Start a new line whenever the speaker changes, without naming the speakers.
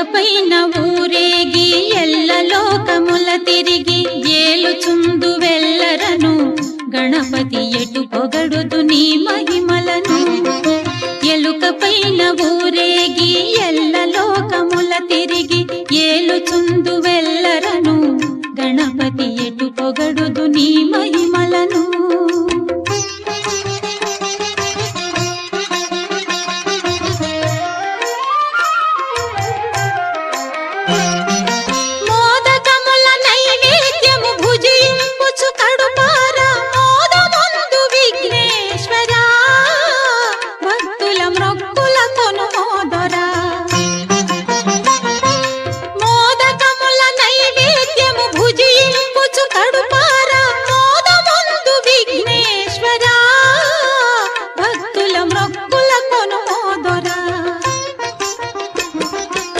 ఎలుకపైన ఊరేగి ఎల్ల లోకముల తిరిగి ఏలుచుందు వెల్లరను గణపతి ఎటు పొగడుదు నీ మహిమలను. ఎలుకపైన ఊరేగి ఎల్ల లోకముల తిరిగి ఏలుచుందు వెల్లరను గణపతి ఎటు పొగడుదు నీ మహిమలను.